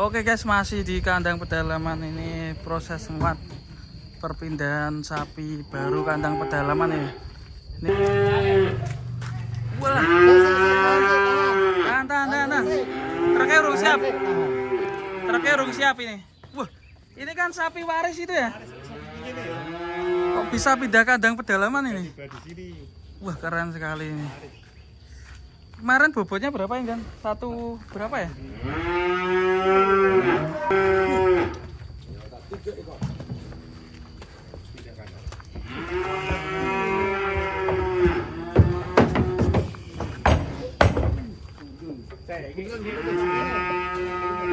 Oke guys, masih di kandang pedalaman ini proses nguat perpindahan sapi baru kandang pedalaman ini. Wah. Tahan. Truknya urung siap. Truknya urung siap ini. Wah, ini kan sapi waris itu ya? Kok bisa pindah kandang pedalaman ini? Wah, keren sekali ini. Kemarin bobotnya berapa ya kan? Satu berapa ya?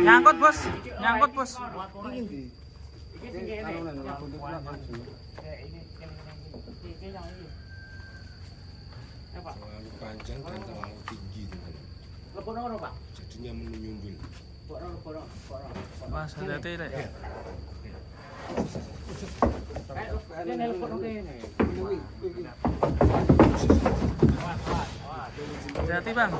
Nyangkut bos. Terlalu panjang dan terlalu tinggi teman. Jadinya menyumbul. Mas hati-hati deh. Hati-hati bang.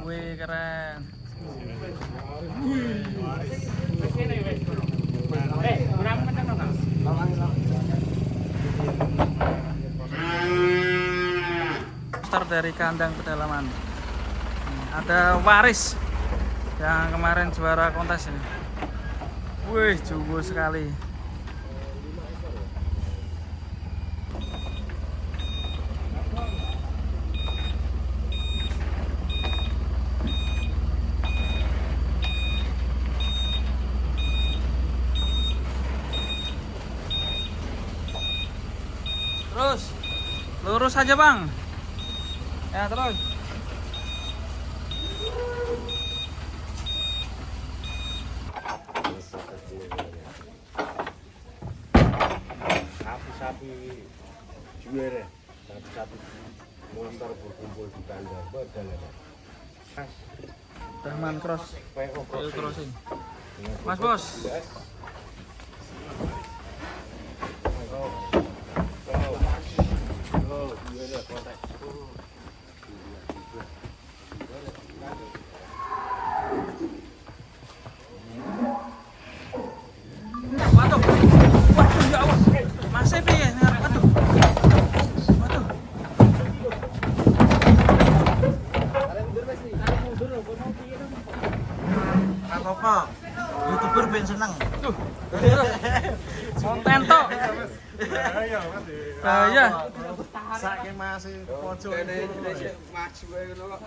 Wih keren. Start dari kandang pedalaman. Ada waris yang kemarin juara kontes ini. Wih, jumbo sekali. Terus lurus aja bang. Ya terus. Sapi-sapi juara, sapi-sapi motor berkumpul di kandang pedalaman. Rahman cross. PO Crossing. Mas bos. Waduh, ya Allah, masih piye? Waduh. Apa? YouTuber ben seneng. Konten tok. Bahaya. Saking masih pojok maju ae ngono kok.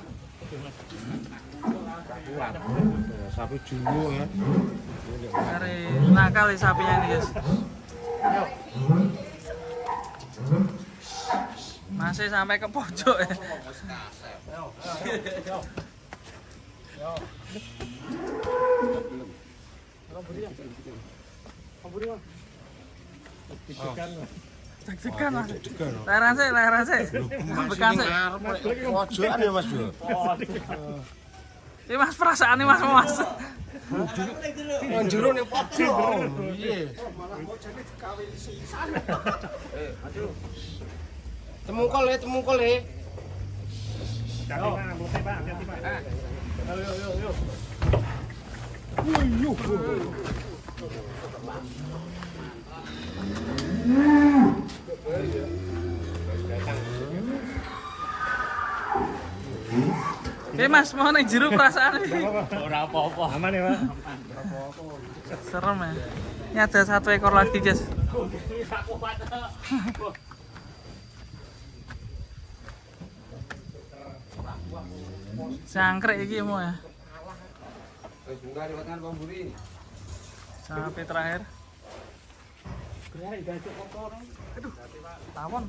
Sapi jumbo ya. Dari nakal ya sapinya ini guys. Masih sampai ke pojok ya. Deg-degan mas. Leheran sih. Bekan sih. Pojokan ya Mas Bro. Ini mas perasaan nih mas. Njero ning pojok. Piye? Temungkol le. Oke mas, mau nih jero perasaan ini. ora apa-apa. Aman ya, Pak? Serem ya. Ini ada satu ekor lagi guys. Jangkrik iki mau ya. Sampai terakhir. Aduh, tawon.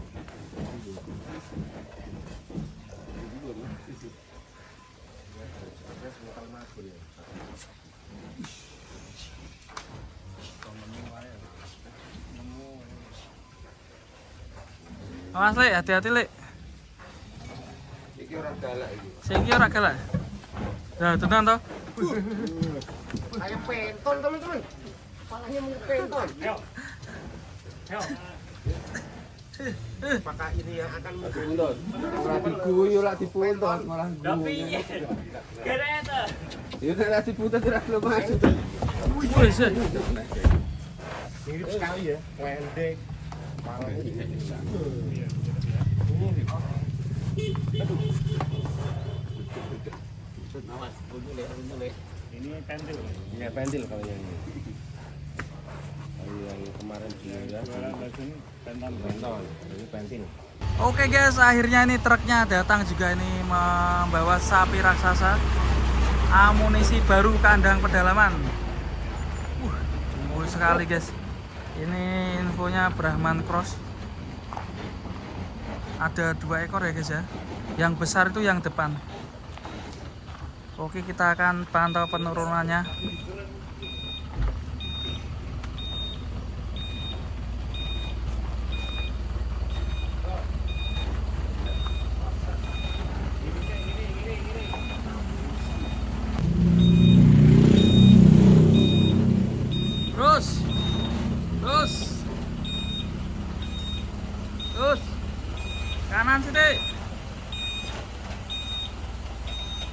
Awas Lek, hati-hati Lek. Iki ora galak iki. Sing iki ora galak. Nah, tenan to. Kayak penton teman-teman. Palanya mau penton. Ayo. Apakah ini yang akan membunuh? Ora diguyu lak dipuntot malah guyu. Ya nek dipuntot ora gelem masuk. Wes. Mirip sekali ya, pendek. Ini pentil. Iya, pentil kalau yang ini. Kalau yang kemarin dia penton, ini pentil. Oke guys, akhirnya ini truknya datang juga ini membawa sapi raksasa. Amunisi baru kandang pedalaman. Jumbo sekali guys. Ini infonya Brahman Cross. Ada 2 ekor ya guys ya. Yang besar itu yang depan. Oke, kita akan pantau penurunannya. Terus. Kanan sini.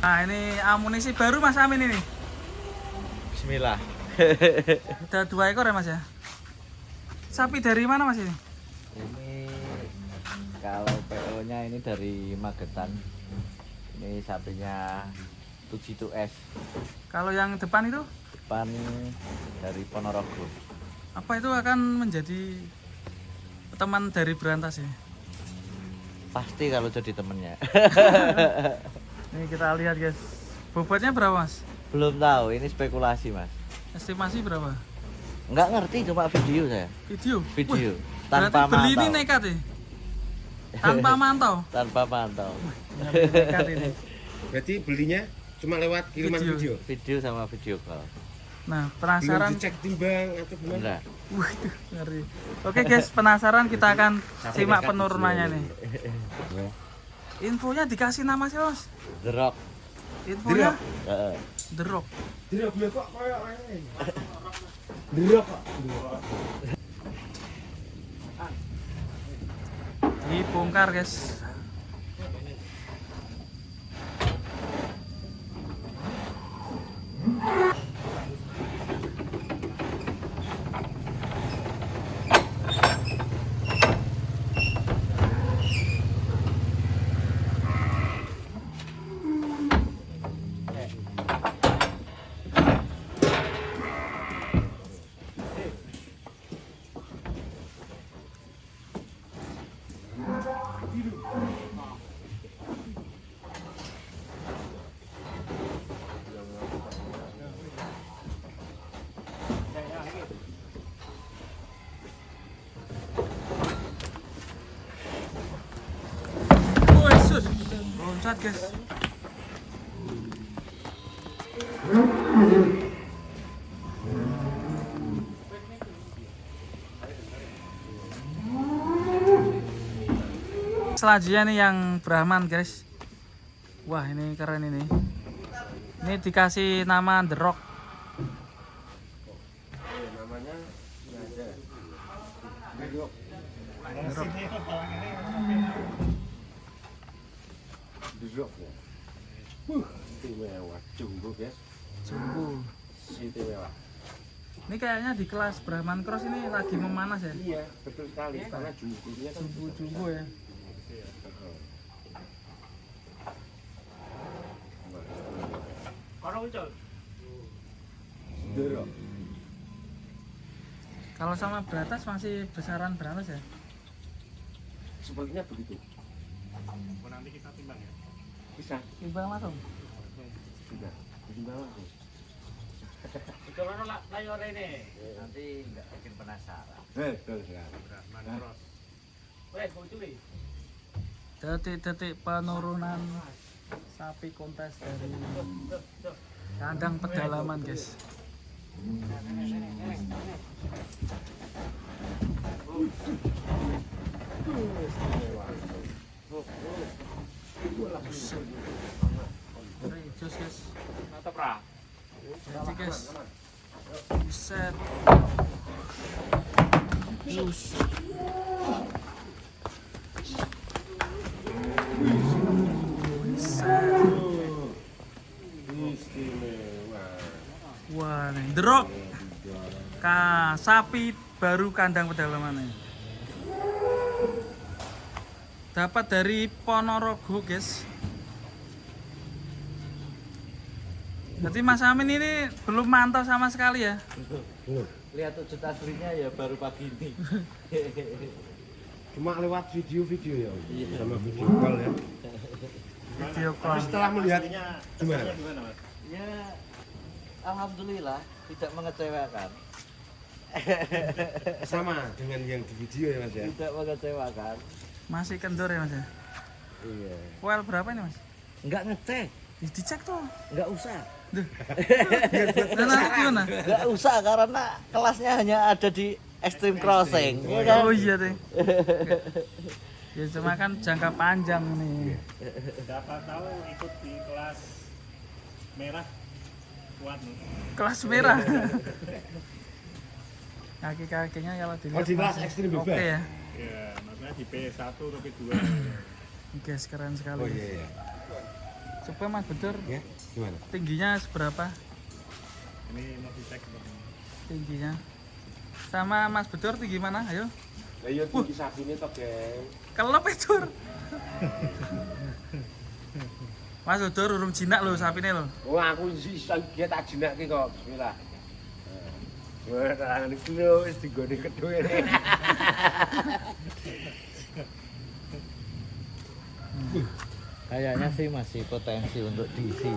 Nah, ini amunisi baru Mas Amin ini. Bismillah. Ada 2 ekor ya Mas ya? Sapi dari mana Mas ini? Ini kalau PO-nya ini dari Magetan. Ini sapinya 72S. Kalau yang depan itu? Depan dari Ponorogo. Apa itu akan menjadi teman dari Berantas ya? Pasti kalau jadi temennya. Ini kita lihat guys. Bobotnya berapa Mas? Belum tahu, ini spekulasi Mas. Estimasi berapa? Nggak ngerti, cuma video saya. Video? Video. Wih, Tanpa berarti beli ini mantau. nekat ya? Tanpa mantau? Tanpa mantau. Nekat ini. Berarti belinya cuma lewat kiriman Video. video. Video sama video call. Nah, Belum penasaran. dicek timbang atau gimana? Enggak. Waduh, ngeri. Oke guys, penasaran kita akan simak penurunannya nih. Infonya dikasih nama sih Mas. The Rock. Infonya Heeh. The Rock. Dirok ya kok koyo ae. Dirok kok. Dibongkar guys. Yesus, loncat guys. Selanjutnya nih yang Brahman guys. Wah, ini keren ini. Ini dikasih nama The Rock. Namanya nggak ada. Dirok. Dirok ya. Istimewa. Jumbo guys. Jumbo. Istimewa. Ini kayaknya di kelas Brahman Cross ini lagi memanas ya. Iya, betul sekali. Karena jumbonya kan Jumbo ya. Dirok. Kalau sama Berantas masih besaran Berantas ya? Sepertinya begitu. Nanti kita timbang ya. Bisa. Timbang langsung. Sudah. Timbang langsung. Nanti nggak bikin penasaran. Betul sekali. Detik-detik penurunan sapi kontes dari kandang pedalaman guys. Jos guys. Jadi guys. Buset. Buset. Wah, nih, derok. Sapi baru kandang pedalaman nih. Dapat dari Ponorogo, guys. Berarti Mas Amin ini belum mantau sama sekali ya? Belum. Lihat wujud aslinya ya baru pagi ini. Cuma lewat video-video ya, Iya. sama video call ya. Video Tapi call. setelah melihat Gimana? gimana? Mas? Ya, alhamdulillah tidak mengecewakan. Sama dengan yang di video ya Mas ya. Tidak mengecewakan. Masih kendor ya Mas ya? Iya. Well berapa ini Mas? Enggak ngecek, Ya, dicek tuh. enggak usah. Duh. Nah, nanti gimana? Enggak usah karena kelasnya hanya ada di Extreme Crossing, ya kan? Oh iya deh. Ya cuma kan jangka panjang nih. Siapa tahu ikut di kelas merah kuat nih. Kelas merah. Kaki-kakinya kalau dilihat. Oh, di kelas masih ekstrim bebas? Oke ya. Ya, maksudnya di P1 atau P2. Guys, keren sekali. Oh iya iya. Coba Mas Bedur, Ya, gimana? tingginya seberapa? Ini mau dicek teman. Tingginya. Sama Mas Bedur tinggi mana? Ayo. Lah iya tinggi sabine to, Geng. Kelep Bedur. Mas Bedur urung jinak lho sapine lho. Oh, aku sih dia tak jinak kok. Bismillah. Wah, tangan iki lho wis digone kedue. Kayaknya sih masih potensi untuk diisi.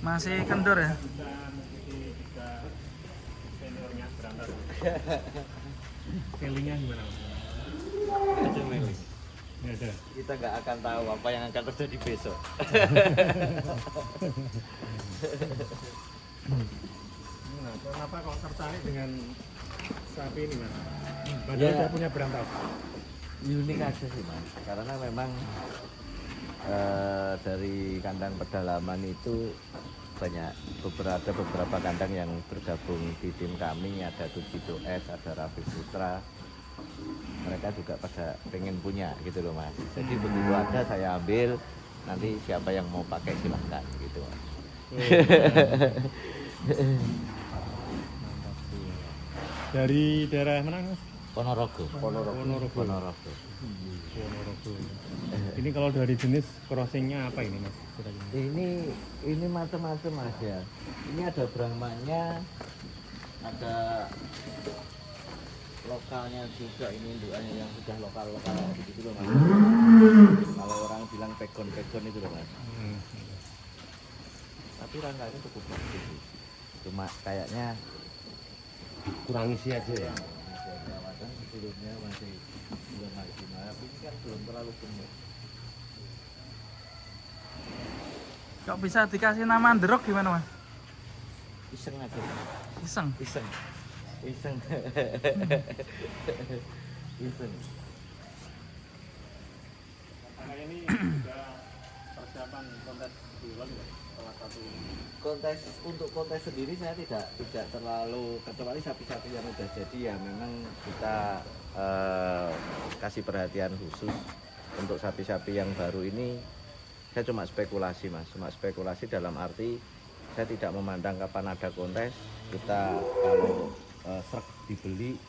Masih kendor ya? Bisa mengikuti tiga seniornya berangkat. Feelingnya gimana Mas? Aja milih. Ya ada. Kita nggak akan tahu apa yang akan terjadi besok. Nah, kenapa kok tertarik dengan sapi ini Mas? Padahal Ya. dia punya berantas. Unik aja sih mas, karena memang dari kandang pedalaman itu banyak beberapa kandang yang bergabung di tim kami, ada Tujito S, ada Raffi Putra, mereka juga pada pengen punya gitu loh mas. Jadi begitu ada saya ambil, nanti siapa yang mau pakai silahkan gitu mas. Dari daerah mana Mas? Ponorogo. Ponorogo. Ponorogo. Ponorogo. Ini kalau dari jenis crossingnya apa ini Mas? Kira-kira? Ini macam-macam mas ya. Ini ada Brahmanya, ada lokalnya juga, ini indukannya yang sudah lokal gitu loh mas. Kalau orang bilang pegon itu loh mas. Tapi rangkanya cukup bagus sih. Cuma kayaknya Kurang isi aja ya. masih ada perawatan, sebelumnya masih belum maksimal. Tapi ini kan belum terlalu gemuk. Kok bisa dikasih nama Derok gimana Mas? Iseng aja. Mas. Iseng. Iseng. Iseng. Karena ini juga persiapan kontes di luar ya, salah satu. Untuk kontes sendiri saya tidak terlalu, kecuali sapi-sapi yang udah jadi ya memang kita kasih perhatian khusus. Untuk sapi-sapi yang baru ini saya cuma spekulasi mas, cuma spekulasi dalam arti saya tidak memandang kapan ada kontes. Kita kalau srek dibeli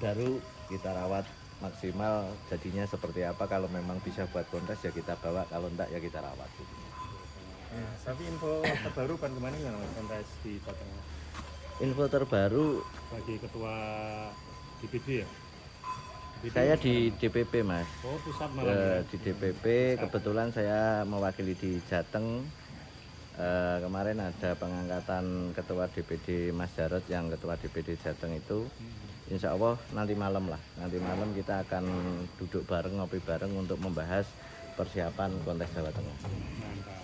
baru kita rawat maksimal, jadinya seperti apa. Kalau memang bisa buat kontes ya kita bawa, kalau enggak ya kita rawat gitu. Ya, tapi info terbaru kan kemarin gimana Mas, kontes di Jateng? Info terbaru Bagi ketua DPD ya? DPD saya di DPP mas. Oh, pusat malam ya? Di DPP kebetulan saya mewakili di Jateng. Kemarin ada pengangkatan ketua DPD Mas Jarod, yang ketua DPD Jateng itu. Insya Allah nanti malam kita akan duduk bareng, ngopi bareng untuk membahas persiapan kontes Jawa Tengah. Mantap.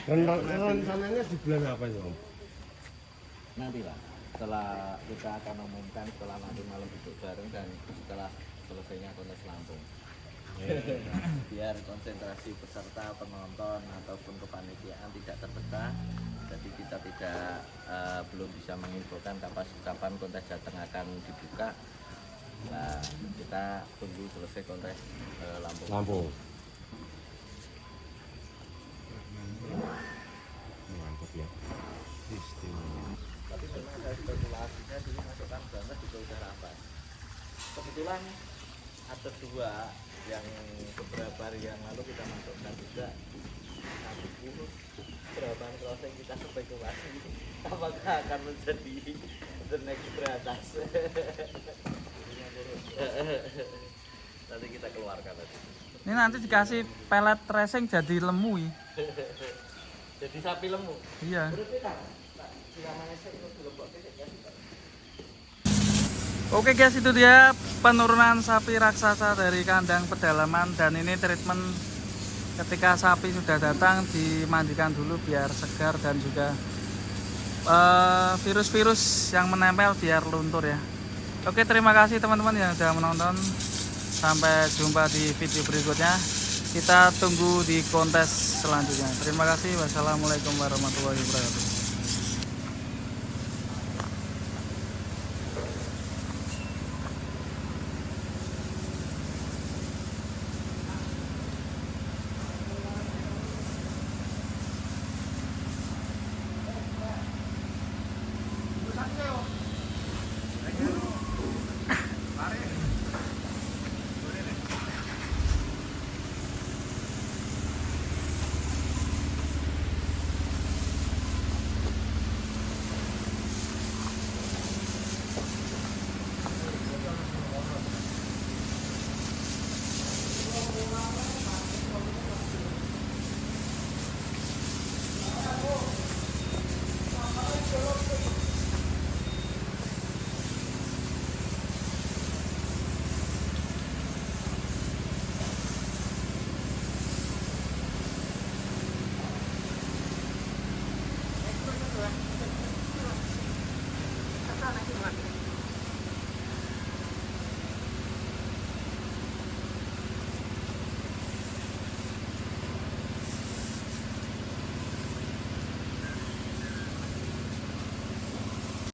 Rencananya di bulan apa ya Om? Nanti lah, setelah kita akan umumkan, setelah nanti malam duduk bareng dan setelah selesainya kontes Lampung. Biar konsentrasi peserta, penonton ataupun kepanitiaan tidak terpecah, jadi kita belum bisa menginfokan kapan kontes Jateng akan dibuka. Nah, kita tunggu selesai kontes Lampung. kebetulan ada 2 yang beberapa hari yang lalu kita masukkan juga. Nanti berapa crossing kita spekulasi apakah akan menjadi the next Beratas. Nanti kita keluarkan tadi. Ini nanti dikasih pelet racing jadi lemu ya. Jadi sapi lemu. Iya. Berarti tak silamannya saya itu belum buat ya. Oke guys, itu dia penurunan sapi raksasa dari kandang pedalaman, dan ini treatment ketika sapi sudah datang dimandikan dulu biar segar dan juga virus-virus yang menempel biar luntur ya. Oke, terima kasih teman-teman yang sudah menonton. Sampai jumpa di video berikutnya. Kita tunggu di kontes selanjutnya. Terima kasih. Wassalamualaikum warahmatullahi wabarakatuh.